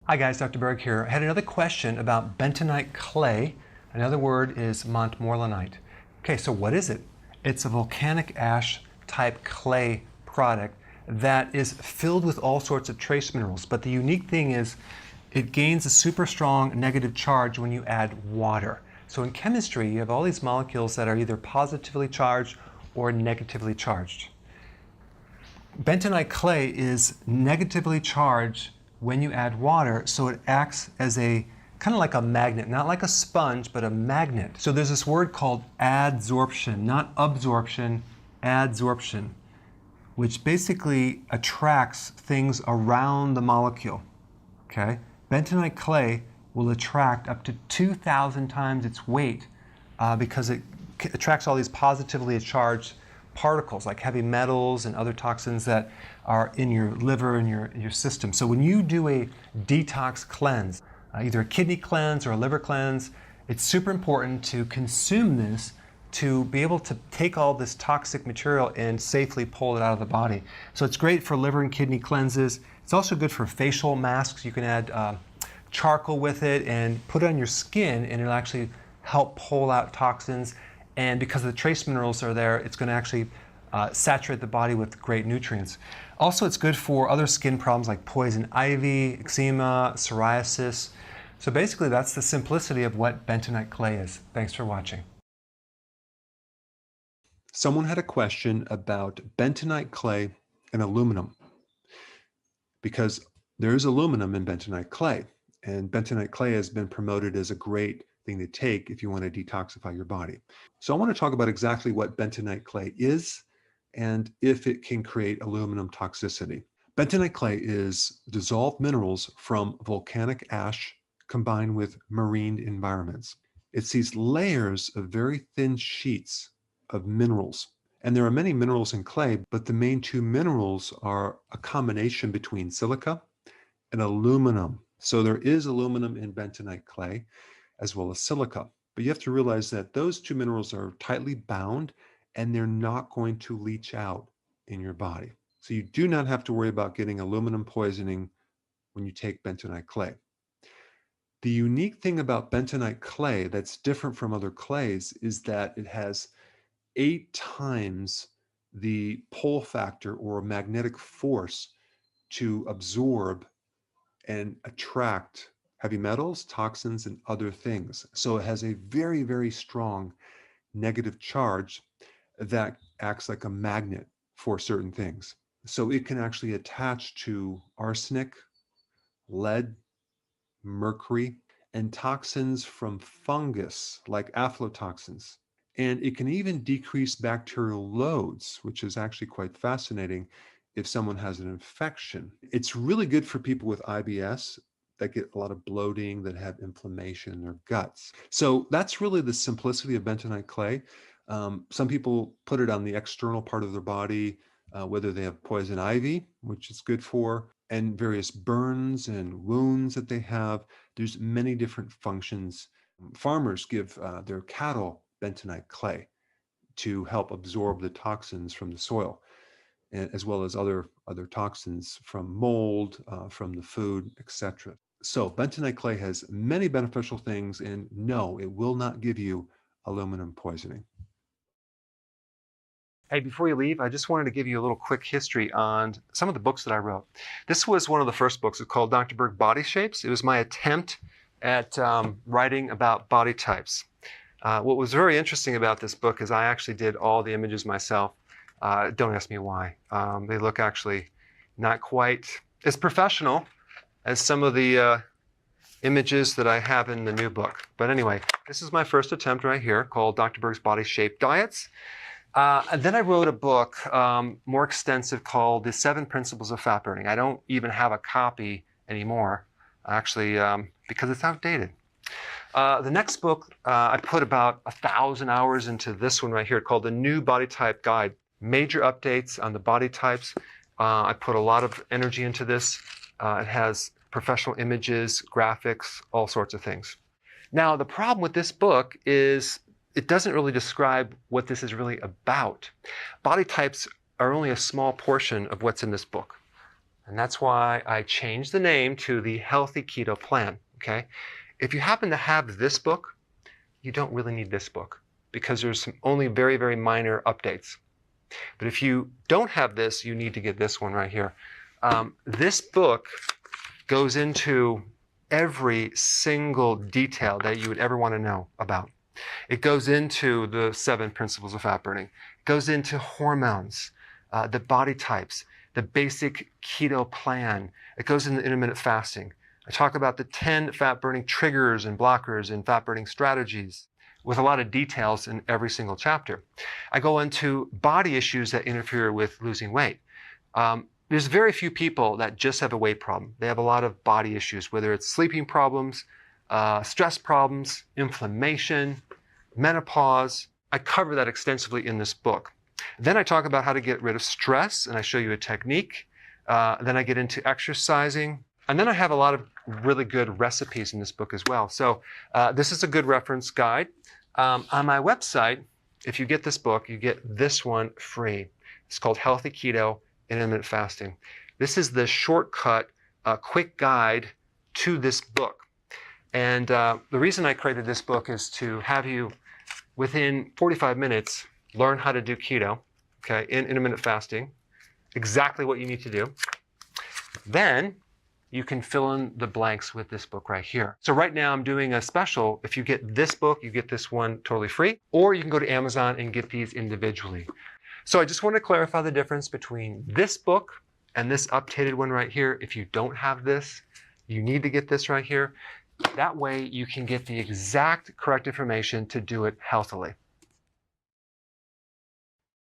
Hi guys, Dr. Berg here. I had another question about bentonite clay. Another word is montmorillonite. Okay, so what is it? It's a volcanic ash type clay product that is filled with all sorts of trace minerals. But the unique thing is it gains a super strong negative charge when you add water. So in chemistry, you have all these molecules that are either positively charged or negatively charged. Bentonite clay is negatively charged when you add water, so it acts as a kind of like a magnet, not like a sponge, but a magnet. So there's this word called adsorption, not absorption, adsorption, which basically attracts things around the molecule. Okay? Bentonite clay will attract up to 2,000 times its weight because it attracts all these positively charged particles like heavy metals and other toxins that are in your liver and your system. So when you do a detox cleanse, either a kidney cleanse or a liver cleanse, it's super important to consume this to be able to take all this toxic material and safely pull it out of the body. So it's great for liver and kidney cleanses. It's also good for facial masks. You can add charcoal with it and put it on your skin, and it'll actually help pull out toxins. And because the trace minerals are there, it's going to actually saturate the body with great nutrients. Also, it's good for other skin problems like poison ivy, eczema, psoriasis. So basically, that's the simplicity of what bentonite clay is. Thanks for watching. Someone had a question about bentonite clay and aluminum, because there is aluminum in bentonite clay, and bentonite clay has been promoted as a great thing to take if you want to detoxify your body. So I want to talk about exactly what bentonite clay is and if it can create aluminum toxicity. Bentonite clay is dissolved minerals from volcanic ash combined with marine environments. It's these layers of very thin sheets of minerals. And there are many minerals in clay, but the main two minerals are a combination between silica and aluminum. So there is aluminum in bentonite clay, as well as silica. But you have to realize that those two minerals are tightly bound and they're not going to leach out in your body. So you do not have to worry about getting aluminum poisoning when you take bentonite clay. The unique thing about bentonite clay that's different from other clays is that it has 8 times the pull factor or magnetic force to absorb and attract heavy metals, toxins, and other things. So it has a very, very strong negative charge that acts like a magnet for certain things. So it can actually attach to arsenic, lead, mercury, and toxins from fungus like aflatoxins. And it can even decrease bacterial loads, which is actually quite fascinating if someone has an infection. It's really good for people with IBS that get a lot of bloating, that have inflammation in their guts. So that's really the simplicity of bentonite clay. Some people put it on the external part of their body, whether they have poison ivy, which it's good for, and various burns and wounds that they have. There's many different functions. Farmers give their cattle bentonite clay to help absorb the toxins from the soil, as well as other toxins from mold, from the food, etc. So bentonite clay has many beneficial things, and no, it will not give you aluminum poisoning. Hey, before you leave, I just wanted to give you a little quick history on some of the books that I wrote. This was one of the first books. It's called Dr. Berg Body Shapes. It was my attempt at writing about body types. What was very interesting about this book is I actually did all the images myself. Don't ask me why. They look actually not quite as professional as some of the images that I have in the new book. But anyway, this is my first attempt right here called Dr. Berg's Body Shape Diets. And then I wrote a book more extensive called The 7 Principles of Fat Burning. I don't even have a copy anymore, actually, because it's outdated. The next book, I put about 1,000 hours into this one right here called The New Body Type Guide. Major updates on the body types. I put a lot of energy into this. It has professional images, graphics, all sorts of things. Now, the problem with this book is it doesn't really describe what this is really about. Body types are only a small portion of what's in this book. And that's why I changed the name to the Healthy Keto Plan, okay? If you happen to have this book, you don't really need this book because there's some only very, very minor updates. But if you don't have this, you need to get this one right here. This book goes into every single detail that you would ever want to know about. It goes into the 7 principles of fat burning. It goes into hormones, the body types, the basic keto plan. It goes into intermittent fasting. I talk about the 10 fat burning triggers and blockers and fat burning strategies with a lot of details in every single chapter. I go into body issues that interfere with losing weight. There's very few people that just have a weight problem. They have a lot of body issues, whether it's sleeping problems, stress problems, inflammation, menopause. I cover that extensively in this book. Then I talk about how to get rid of stress, and I show you a technique. Then I get into exercising. And then I have a lot of really good recipes in this book as well. So this is a good reference guide. On my website, if you get this book, you get this one free. It's called Healthy Keto Intermittent Fasting. This is the shortcut, quick guide to this book. And the reason I created this book is to have you, within 45 minutes, learn how to do keto, okay, in intermittent fasting, exactly what you need to do. Then you can fill in the blanks with this book right here. So right now I'm doing a special. If you get this book, you get this one totally free, or you can go to Amazon and get these individually. So I just want to clarify the difference between this book and this updated one right here. If you don't have this, you need to get this right here. That way you can get the exact correct information to do it healthily.